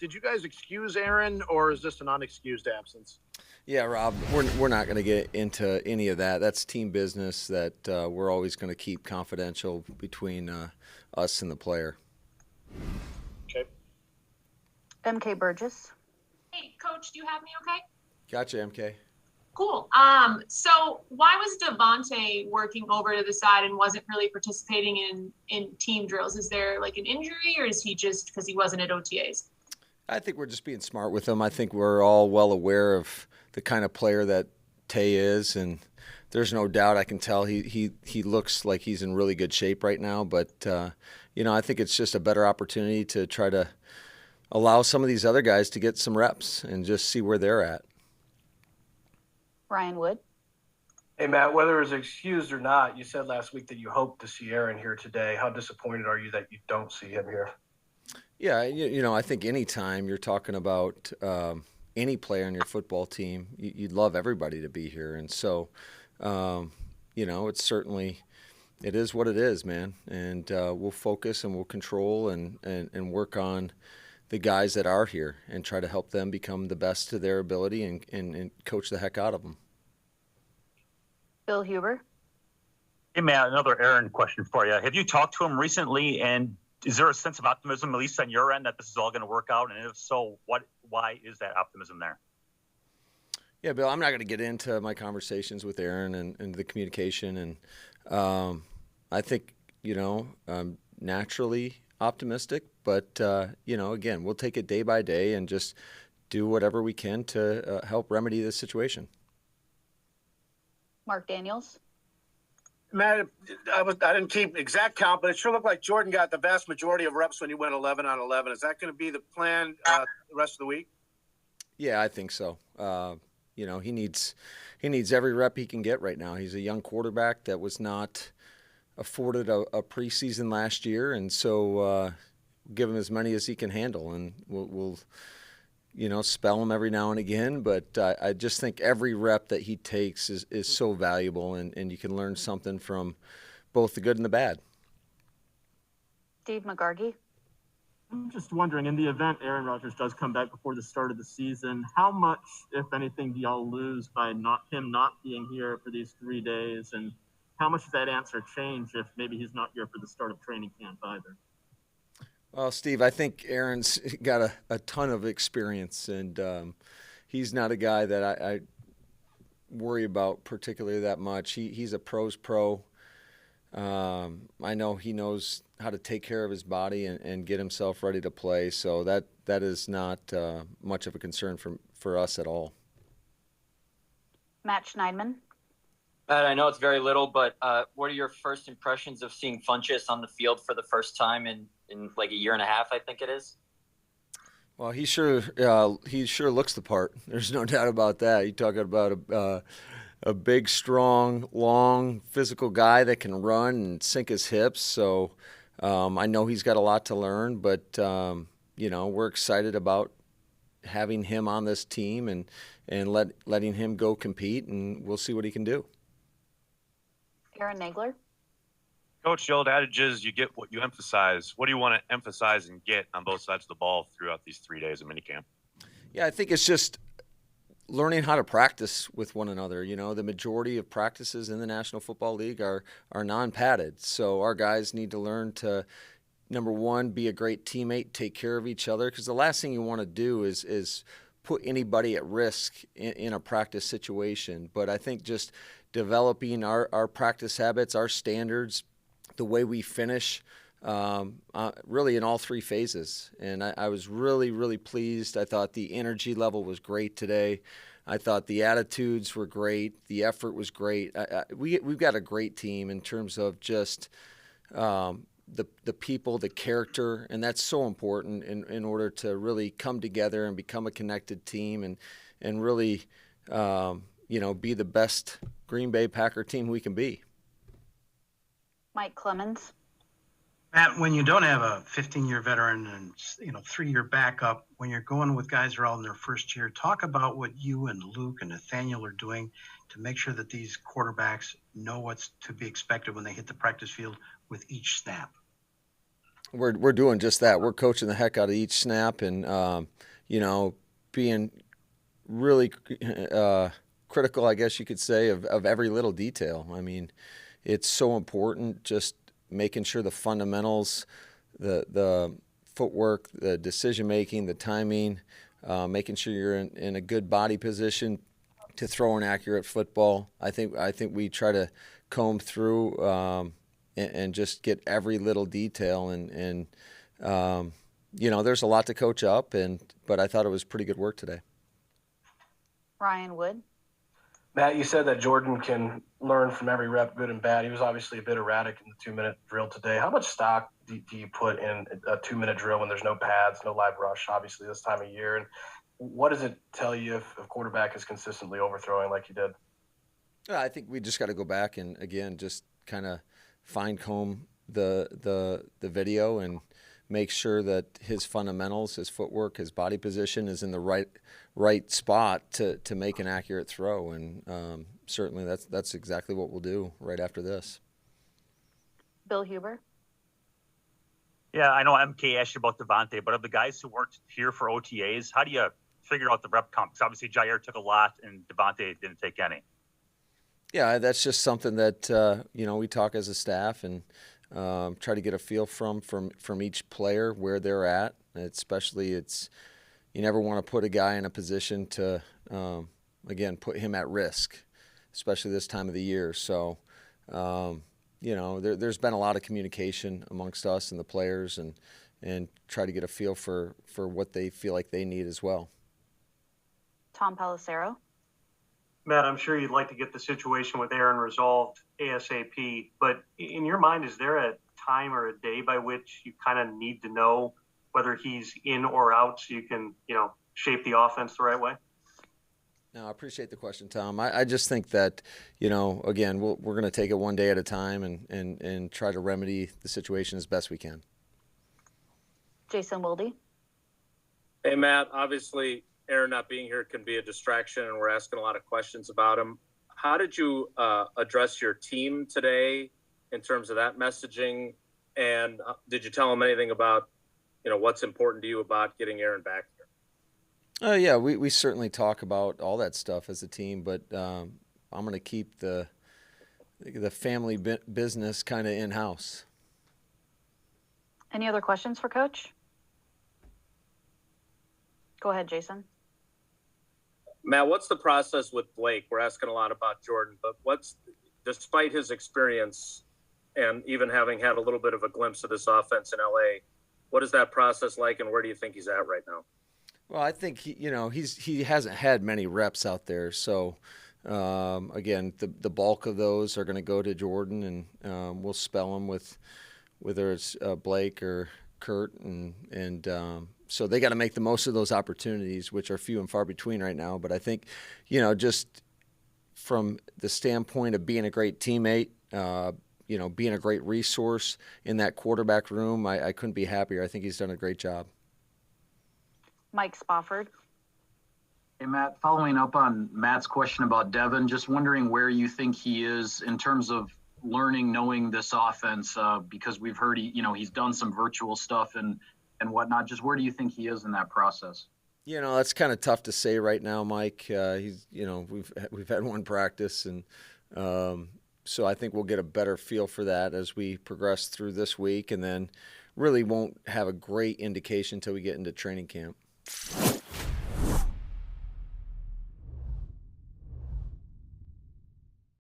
did you guys excuse Aaron, or is this an unexcused absence? Yeah, Rob, we're not going to get into any of that. That's team business that we're always going to keep confidential between us and the player. Okay. MK Burgess. Hey, Coach, do you have me okay? Gotcha, MK. Cool. So why was Devontae working over to the side and wasn't really participating in team drills? Is there like an injury, or is he just because he wasn't at OTAs? I think we're just being smart with him. I think we're all well aware of the kind of player that Tay is, and there's no doubt. I can tell he looks like he's in really good shape right now. But I think it's just a better opportunity to try to allow some of these other guys to get some reps and just see where they're at. Ryan Wood. Hey, Matt, whether it was excused or not, you said last week that you hoped to see Aaron here today. How disappointed are you that you don't see him here? Yeah, I think anytime you're talking about any player on your football team, you'd love everybody to be here. And so, it's certainly, it is what it is, man. And we'll focus and we'll control and work on the guys that are here and try to help them become the best to their ability and coach the heck out of them. Bill Huber. Hey, Matt, another Aaron question for you. Have you talked to him recently, and is there a sense of optimism, at least on your end, that this is all going to work out? And if so, why is that optimism there? Yeah, Bill, I'm not going to get into my conversations with Aaron and the communication. And I think, I'm naturally optimistic. But, again, we'll take it day by day and just do whatever we can to help remedy this situation. Mark Daniels. Matt, I didn't keep exact count, but it sure looked like Jordan got the vast majority of reps when he went 11 on 11. Is that going to be the plan the rest of the week? Yeah, I think so. He needs every rep he can get right now. He's a young quarterback that was not afforded a preseason last year, and so give him as many as he can handle, and we'll spell him every now and again. But I just think every rep that he takes is so valuable, and you can learn something from both the good and the bad. Steve McGargy. I'm just wondering, in the event Aaron Rodgers does come back before the start of the season, how much, if anything, do y'all lose by him not being here for these 3 days? And how much does that answer change if maybe he's not here for the start of training camp either? Well, Steve, I think Aaron's got a ton of experience, and he's not a guy that I worry about particularly that much. He's a pro's pro. I know he knows how to take care of his body and get himself ready to play, so that is not much of a concern for us at all. Matt Schneidman. Matt, I know it's very little, but what are your first impressions of seeing Funchess on the field for the first time in like a year and a half, I think it is? Well, he sure looks the part. There's no doubt about that. You're talking about a big, strong, long, physical guy that can run and sink his hips. So I know he's got a lot to learn, but we're excited about having him on this team and letting him go compete, and we'll see what he can do. Aaron Nagler. Coach, the old adage is you get what you emphasize. What do you want to emphasize and get on both sides of the ball throughout these 3 days of minicamp? Yeah, I think it's just learning how to practice with one another. The majority of practices in the National Football League are non-padded. So our guys need to learn to, number one, be a great teammate, take care of each other, because the last thing you want to do is put anybody at risk in a practice situation. But I think just developing our practice habits, our standards, the way we finish, really in all three phases. And I was really, really pleased. I thought the energy level was great today. I thought the attitudes were great. The effort was great. We've got a great team in terms of just the people, the character, and that's so important in order to really come together and become a connected team and really be the best Green Bay Packer team we can be. Mike Clemens. Matt, when you don't have a 15-year veteran and 3-year backup, when you're going with guys who are all in their first year, talk about what you and Luke and Nathaniel are doing to make sure that these quarterbacks know what's to be expected when they hit the practice field with each snap. We're doing just that. We're coaching the heck out of each snap, and being really critical, I guess you could say, of every little detail. I mean, it's so important, just making sure the fundamentals, the footwork, the decision making, the timing, making sure you're in a good body position to throw an accurate football. I think we try to comb through and just get every little detail, and there's a lot to coach up, but I thought it was pretty good work today. Ryan Wood. Matt, you said that Jordan can learn from every rep, good and bad. He was obviously a bit erratic in the 2-minute drill today. How much stock do you put in a 2-minute drill when there's no pads, no live rush, obviously this time of year? And what does it tell you if a quarterback is consistently overthrowing like he did? I think we just got to go back and, again, just kind of fine comb the video and make sure that his fundamentals, his footwork, his body position is in the right spot to make an accurate throw. And certainly that's exactly what we'll do right after this. Bill Huber. Yeah, I know MK asked you about Devontae, but of the guys who weren't here for OTAs, how do you figure out the rep comp? Because obviously Jair took a lot and Devontae didn't take any. Yeah, that's just something that we talk as a staff and try to get a feel from each player where they're at. Especially, you never want to put a guy in a position to put him at risk, especially this time of the year. So there's been a lot of communication amongst us and the players, and try to get a feel for what they feel like they need as well. Tom Pelissero. Matt, I'm sure you'd like to get the situation with Aaron resolved ASAP, but in your mind, is there a time or a day by which you kind of need to know whether he's in or out so you can, shape the offense the right way? No, I appreciate the question, Tom. I just think that, again, we're going to take it one day at a time and try to remedy the situation as best we can. Jason Wilde. Hey, Matt, obviously Aaron not being here can be a distraction, and we're asking a lot of questions about him. How did you address your team today in terms of that messaging? And did you tell him anything about, what's important to you about getting Aaron back here? Yeah, we certainly talk about all that stuff as a team, but I'm going to keep the family business kind of in-house. Any other questions for Coach? Go ahead, Jason. Matt, what's the process with Blake? We're asking a lot about Jordan, but despite his experience and even having had a little bit of a glimpse of this offense in LA, what is that process like, and where do you think he's at right now? Well, I think he hasn't had many reps out there, so again, the bulk of those are going to go to Jordan, and we'll spell them with whether it's Blake or Kurt, and so they got to make the most of those opportunities, which are few and far between right now. But I think, just from the standpoint of being a great teammate, being a great resource in that quarterback room, I couldn't be happier. I think he's done a great job. Mike Spofford. Hey, Matt, following up on Matt's question about Devin, just wondering where you think he is in terms of knowing this offense, because we've heard he's done some virtual stuff and whatnot. Just where do you think he is in that process? That's kind of tough to say right now, Mike. He's, we've had one practice, and so I think we'll get a better feel for that as we progress through this week, and then really won't have a great indication until we get into training camp.